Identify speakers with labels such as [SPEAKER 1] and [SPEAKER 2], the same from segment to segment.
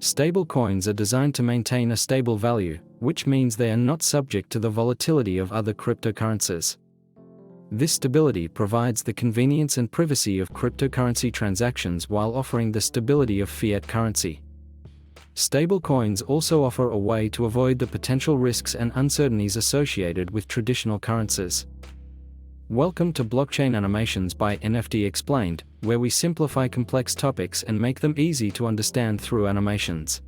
[SPEAKER 1] Stablecoins are designed to maintain a stable value, which means they are not subject to the volatility of other cryptocurrencies. This stability provides the convenience and privacy of cryptocurrency transactions while offering the stability of fiat currency. Stablecoins also offer a way to avoid the potential risks and uncertainties associated with traditional currencies. Welcome to Blockchain Animations by NFTexplained, where we simplify complex topics and make them easy to understand through animations.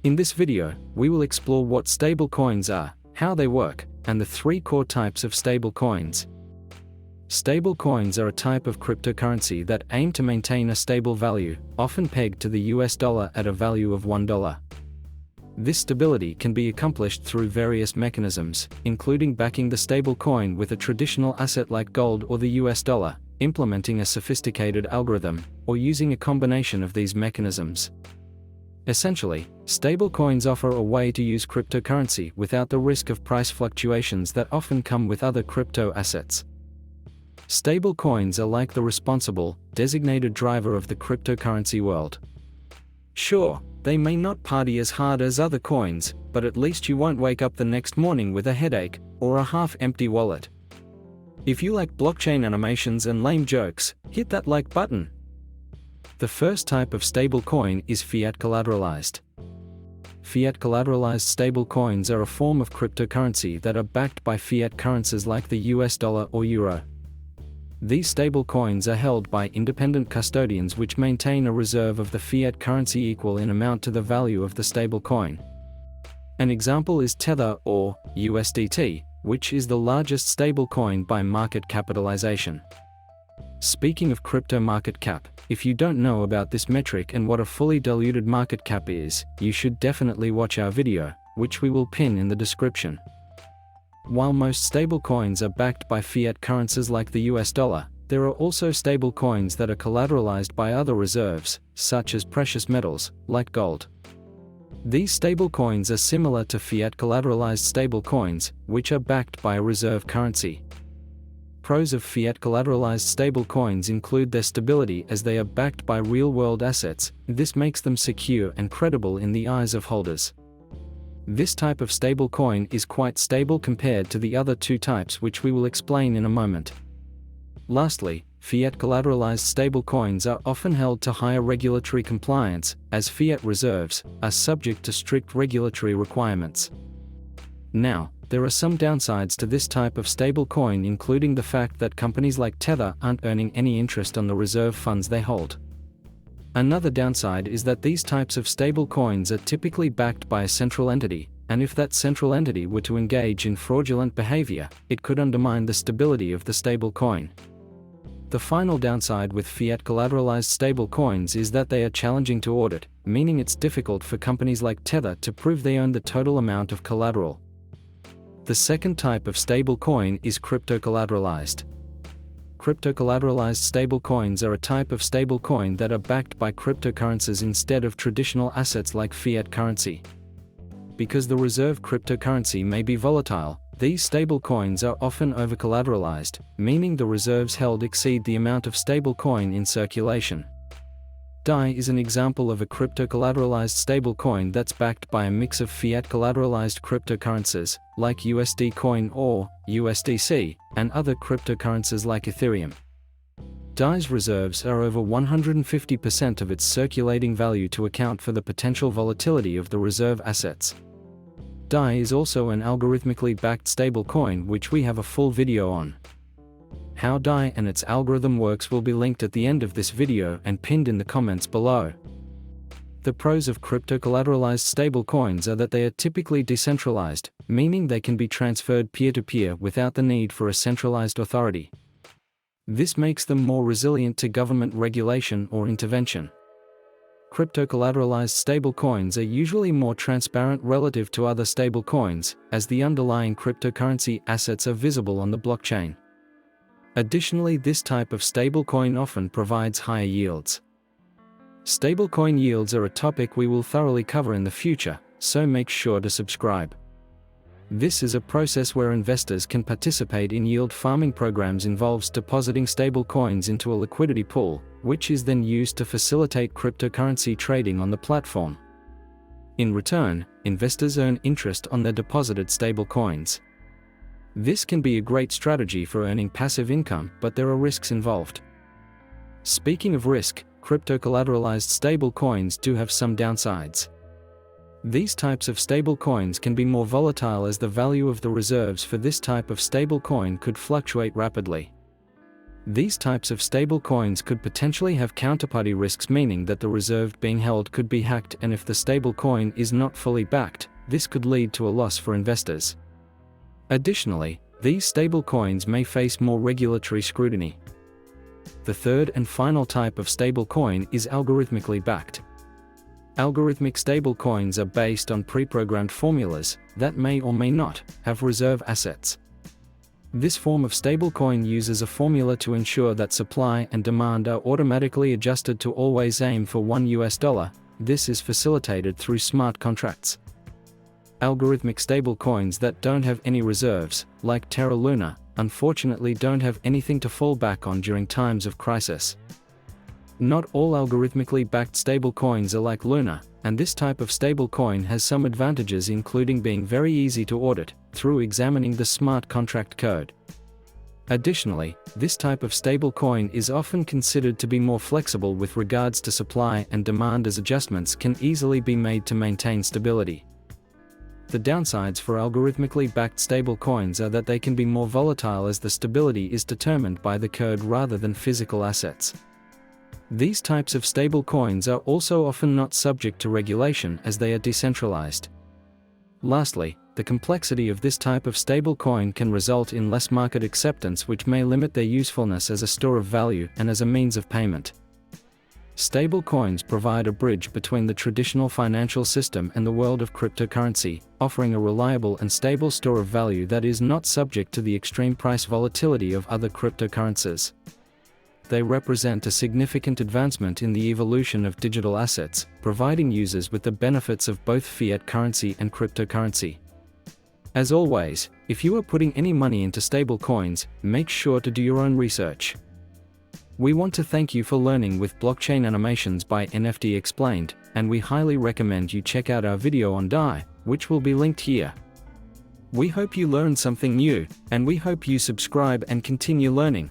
[SPEAKER 1] In this video, we will explore what stablecoins are, how they work, and the three core types of stablecoins. Stablecoins are a type of cryptocurrency that aim to maintain a stable value, often pegged to the US dollar at a value of $1. This stability can be accomplished through various mechanisms, including backing the stablecoin with a traditional asset like gold or the US dollar, implementing a sophisticated algorithm, or using a combination of these mechanisms. Essentially, stablecoins offer a way to use cryptocurrency without the risk of price fluctuations that often come with other crypto assets. Stablecoins are like the responsible, designated driver of the cryptocurrency world. Sure, they may not party as hard as other coins, but at least you won't wake up the next morning with a headache, or a half-empty wallet. If you like blockchain animations and lame jokes, hit that like button. The first type of stablecoin is fiat-collateralized. Fiat-collateralized stablecoins are a form of cryptocurrency that are backed by fiat currencies like the US dollar or euro. These stablecoins are held by independent custodians which maintain a reserve of the fiat currency equal in amount to the value of the stablecoin. An example is Tether or USDT, which is the largest stablecoin by market capitalization. Speaking of crypto market cap, if you don't know about this metric and what a fully diluted market cap is, you should definitely watch our video, which we will pin in the description. While most stablecoins are backed by fiat currencies like the US dollar, there are also stablecoins that are collateralized by other reserves, such as precious metals, like gold. These stablecoins are similar to fiat-collateralized stablecoins, which are backed by a reserve currency. Pros of fiat-collateralized stablecoins include their stability as they are backed by real-world assets. This makes them secure and credible in the eyes of holders. This type of stablecoin is quite stable compared to the other two types, which we will explain in a moment. Lastly, fiat-collateralized stablecoins are often held to higher regulatory compliance, as fiat reserves are subject to strict regulatory requirements. Now, there are some downsides to this type of stablecoin, including the fact that companies like Tether aren't earning any interest on the reserve funds they hold. Another downside is that these types of stablecoins are typically backed by a central entity, and if that central entity were to engage in fraudulent behavior, it could undermine the stability of the stablecoin. The final downside with fiat-collateralized stablecoins is that they are challenging to audit, meaning it's difficult for companies like Tether to prove they own the total amount of collateral. The second type of stablecoin is crypto-collateralized. Crypto-collateralized stablecoins are a type of stablecoin that are backed by cryptocurrencies instead of traditional assets like fiat currency. Because the reserve cryptocurrency may be volatile, these stablecoins are often over-collateralized, meaning the reserves held exceed the amount of stablecoin in circulation. DAI is an example of a crypto-collateralized stablecoin that's backed by a mix of fiat-collateralized cryptocurrencies, like USD Coin or USDC, and other cryptocurrencies like Ethereum. DAI's reserves are over 150% of its circulating value to account for the potential volatility of the reserve assets. DAI is also an algorithmically backed stablecoin, which we have a full video on. How DAI and its algorithm works will be linked at the end of this video and pinned in the comments below. The pros of crypto-collateralized stablecoins are that they are typically decentralized, meaning they can be transferred peer-to-peer without the need for a centralized authority. This makes them more resilient to government regulation or intervention. Crypto-collateralized stablecoins are usually more transparent relative to other stablecoins, as the underlying cryptocurrency assets are visible on the blockchain. Additionally, this type of stablecoin often provides higher yields. Stablecoin yields are a topic we will thoroughly cover in the future, so make sure to subscribe. This is a process where investors can participate in yield farming programs, involves depositing stablecoins into a liquidity pool, which is then used to facilitate cryptocurrency trading on the platform. In return, investors earn interest on their deposited stablecoins. This can be a great strategy for earning passive income, but there are risks involved. Speaking of risk, crypto-collateralized stablecoins do have some downsides. These types of stablecoins can be more volatile as the value of the reserves for this type of stablecoin could fluctuate rapidly. These types of stablecoins could potentially have counterparty risks, meaning that the reserve being held could be hacked, and if the stablecoin is not fully backed, this could lead to a loss for investors. Additionally, these stablecoins may face more regulatory scrutiny. The third and final type of stablecoin is algorithmically backed. Algorithmic stablecoins are based on pre-programmed formulas that may or may not have reserve assets. This form of stablecoin uses a formula to ensure that supply and demand are automatically adjusted to always aim for $1. This is facilitated through smart contracts. Algorithmic stablecoins that don't have any reserves, like Terra Luna, unfortunately don't have anything to fall back on during times of crisis. Not all algorithmically backed stablecoins are like Luna, and this type of stablecoin has some advantages, including being very easy to audit through examining the smart contract code. Additionally, this type of stablecoin is often considered to be more flexible with regards to supply and demand, as adjustments can easily be made to maintain stability. The downsides for algorithmically backed stablecoins are that they can be more volatile as the stability is determined by the code rather than physical assets. These types of stablecoins are also often not subject to regulation as they are decentralized. Lastly, the complexity of this type of stablecoin can result in less market acceptance, which may limit their usefulness as a store of value and as a means of payment. Stablecoins provide a bridge between the traditional financial system and the world of cryptocurrency, offering a reliable and stable store of value that is not subject to the extreme price volatility of other cryptocurrencies. They represent a significant advancement in the evolution of digital assets, providing users with the benefits of both fiat currency and cryptocurrency. As always, if you are putting any money into stablecoins, make sure to do your own research. We want to thank you for learning with blockchain animations by NFTexplained, and we highly recommend you check out our video on DAI, which will be linked here. We hope you learned something new, and we hope you subscribe and continue learning.